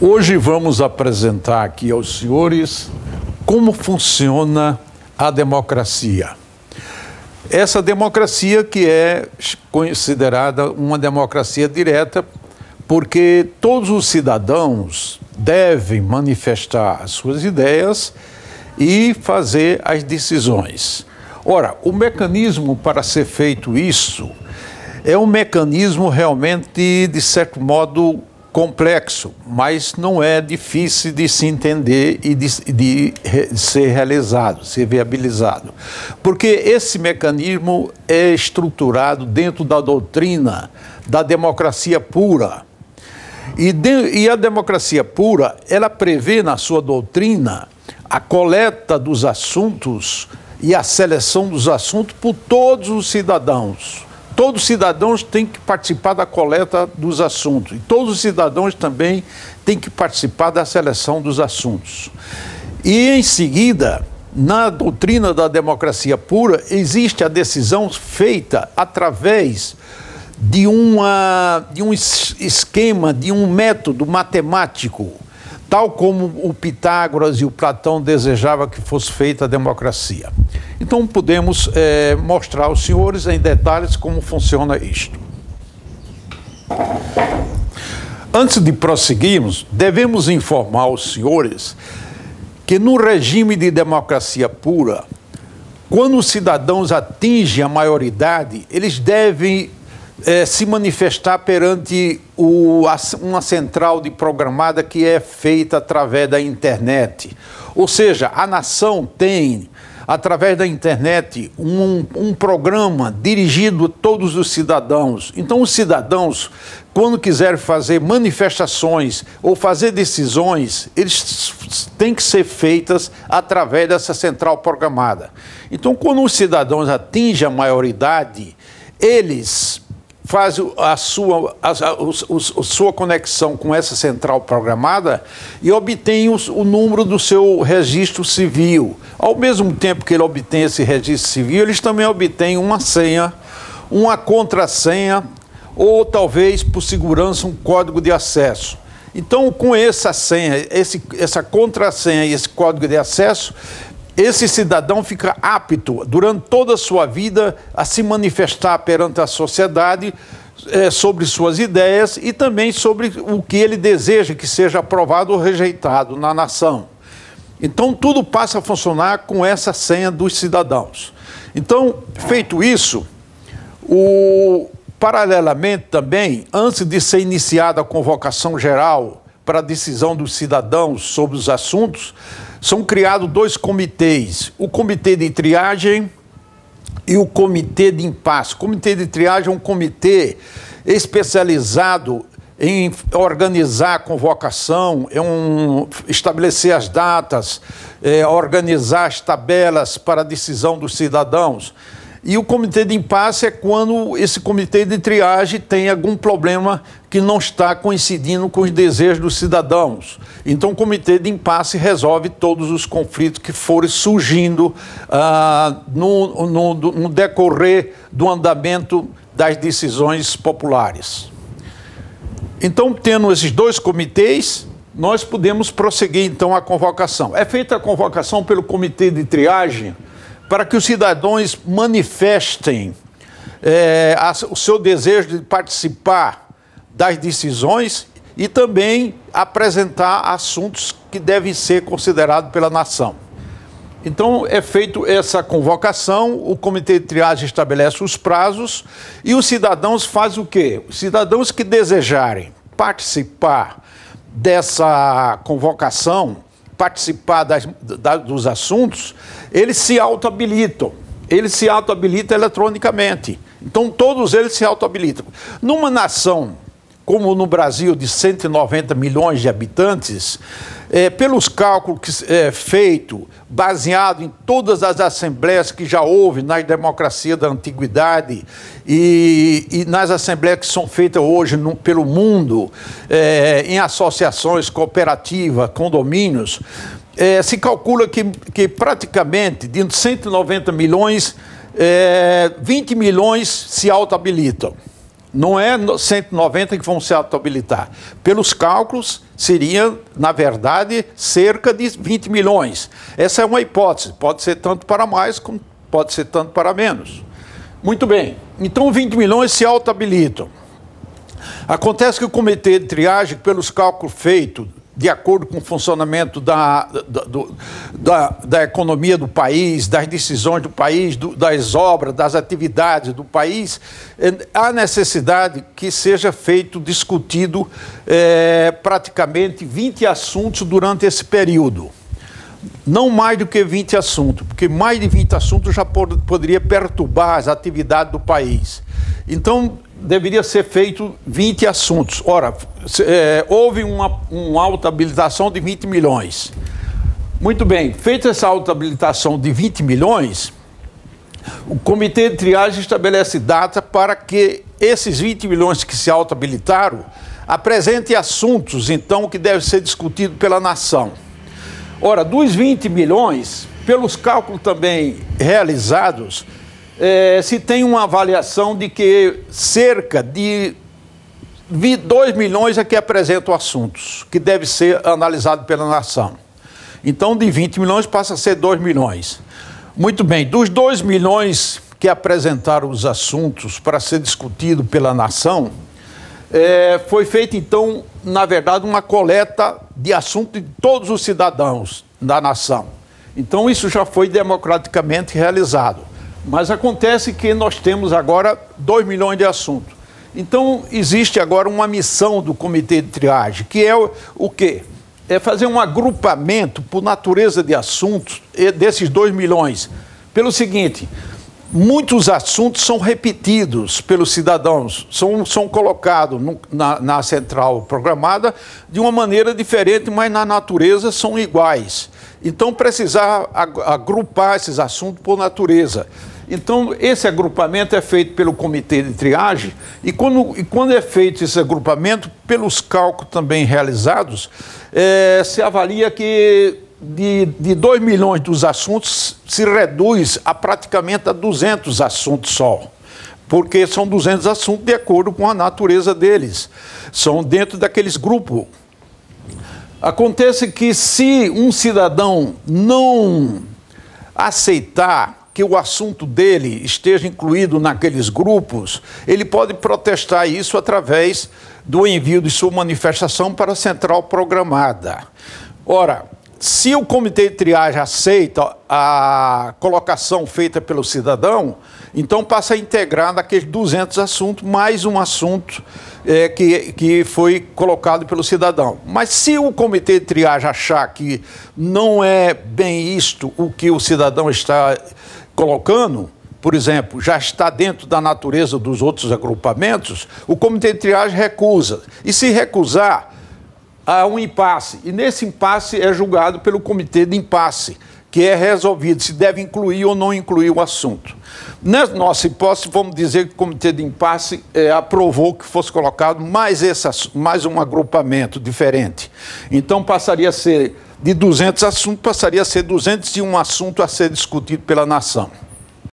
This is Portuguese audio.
Hoje vamos apresentar aqui aos senhores como funciona a democracia. Essa democracia que é considerada uma democracia direta, porque todos os cidadãos devem manifestar as suas ideias e fazer as decisões. Ora, o mecanismo para ser feito isso é um mecanismo realmente, de certo modo, complexo, mas não é difícil de se entender e de ser realizado, ser viabilizado. Porque esse mecanismo é estruturado dentro da doutrina da democracia pura. E a democracia pura, ela prevê na sua doutrina a coleta dos assuntos e a seleção dos assuntos por todos os cidadãos. Todos os cidadãos têm que participar da coleta dos assuntos e todos os cidadãos também têm que participar da seleção dos assuntos. E, em seguida, na doutrina da democracia pura, existe a decisão feita através de um esquema, de um método matemático, tal como o Pitágoras e o Platão desejavam que fosse feita a democracia. Então podemos mostrar aos senhores em detalhes como funciona isto. Antes de prosseguirmos, devemos informar aos senhores que no regime de democracia pura, quando os cidadãos atingem a maioridade, eles devem se manifestar perante uma central de programada que é feita através da internet. Ou seja, a nação tem, através da internet, um programa dirigido a todos os cidadãos. Então, os cidadãos, quando quiserem fazer manifestações ou fazer decisões, eles têm que ser feitas através dessa central programada. Então, quando os cidadãos atingem a maioridade, eles faz a sua conexão com essa central programada e obtém o número do seu registro civil. Ao mesmo tempo que ele obtém esse registro civil, eles também obtêm uma senha, uma contrassenha ou talvez, por segurança, um código de acesso. Então, com essa senha, essa contrassenha e esse código de acesso, esse cidadão fica apto, durante toda a sua vida, a se manifestar perante a sociedade sobre suas ideias e também sobre o que ele deseja que seja aprovado ou rejeitado na nação. Então, tudo passa a funcionar com essa senha dos cidadãos. Então, feito isso, paralelamente também, antes de ser iniciada a convocação geral para a decisão dos cidadãos sobre os assuntos, são criados dois comitês, o comitê de triagem e o comitê de impasse. O comitê de triagem é um comitê especializado em organizar a convocação, estabelecer as datas, organizar as tabelas para a decisão dos cidadãos. E o comitê de impasse é quando esse comitê de triagem tem algum problema que não está coincidindo com os desejos dos cidadãos. Então o comitê de impasse resolve todos os conflitos que forem surgindo no decorrer do andamento das decisões populares. Então, tendo esses dois comitês, nós podemos prosseguir então a convocação. É feita a convocação pelo comitê de triagem para que os cidadãos manifestem o seu desejo de participar das decisões e também apresentar assuntos que devem ser considerados pela nação. Então, é feita essa convocação, o comitê de triagem estabelece os prazos e os cidadãos fazem o quê? Os cidadãos que desejarem participar dessa convocação, participar dos assuntos, eles se autohabilitam. Eles se autohabilitam eletronicamente. Então, todos eles se autohabilitam. Numa nação como no Brasil, de 190 milhões de habitantes, pelos cálculos feitos, baseado em todas as assembleias que já houve nas democracias da antiguidade e nas assembleias que são feitas hoje pelo mundo, em associações, cooperativas, condomínios, se calcula que praticamente, de 190 milhões, 20 milhões se autohabilitam. Não é 190 que vão se auto-habilitar. Pelos cálculos, seria, na verdade, cerca de 20 milhões. Essa é uma hipótese. Pode ser tanto para mais, como pode ser tanto para menos. Muito bem. Então, 20 milhões se auto-habilitam. Acontece que o comitê de triagem, pelos cálculos feitos, de acordo com o funcionamento da economia do país, das decisões do país, das obras, das atividades do país, há necessidade que seja feito, discutido praticamente 20 assuntos durante esse período. Não mais do que 20 assuntos, porque mais de 20 assuntos já poderia perturbar as atividades do país. Então, deveria ser feito 20 assuntos. Ora, houve uma auto-habilitação de 20 milhões. Muito bem, feita essa auto-habilitação de 20 milhões, o comitê de triagem estabelece data para que esses 20 milhões que se auto-habilitaram apresentem assuntos, então, que devem ser discutidos pela nação. Ora, dos 20 milhões, pelos cálculos também realizados, se tem uma avaliação de que cerca de 2 milhões é que apresentam assuntos, que deve ser analisado pela nação. Então, de 20 milhões passa a ser 2 milhões. Muito bem, dos 2 milhões que apresentaram os assuntos para ser discutido pela nação, foi feita, então, na verdade, uma coleta de assuntos de todos os cidadãos da nação. Então, isso já foi democraticamente realizado. Mas acontece que nós temos agora 2 milhões de assuntos. Então, existe agora uma missão do comitê de triagem, que é o quê? É fazer um agrupamento por natureza de assuntos desses 2 milhões. Pelo seguinte, muitos assuntos são repetidos pelos cidadãos, são colocados na central programada de uma maneira diferente, mas na natureza são iguais. Então, precisar agrupar esses assuntos por natureza. Então, esse agrupamento é feito pelo comitê de triagem e quando é feito esse agrupamento, pelos cálculos também realizados, se avalia que de 2 milhões dos assuntos se reduz a praticamente a 200 assuntos só. Porque são 200 assuntos de acordo com a natureza deles. São dentro daqueles grupos. Acontece que se um cidadão não aceitar que o assunto dele esteja incluído naqueles grupos, ele pode protestar isso através do envio de sua manifestação para a central programada. Ora, se o comitê de triagem aceita a colocação feita pelo cidadão, então passa a integrar naqueles 200 assuntos mais um assunto que foi colocado pelo cidadão. Mas se o comitê de triagem achar que não é bem isto o que o cidadão está colocando, por exemplo, já está dentro da natureza dos outros agrupamentos, o comitê de triagem recusa. E se recusar, há um impasse. E nesse impasse é julgado pelo comitê de impasse, que é resolvido se deve incluir ou não incluir o assunto. Na nossa hipótese, vamos dizer que o comitê de impasse aprovou que fosse colocado mais um agrupamento diferente. Então passaria a ser de 200 assuntos, passaria a ser 201 assuntos a ser discutido pela nação.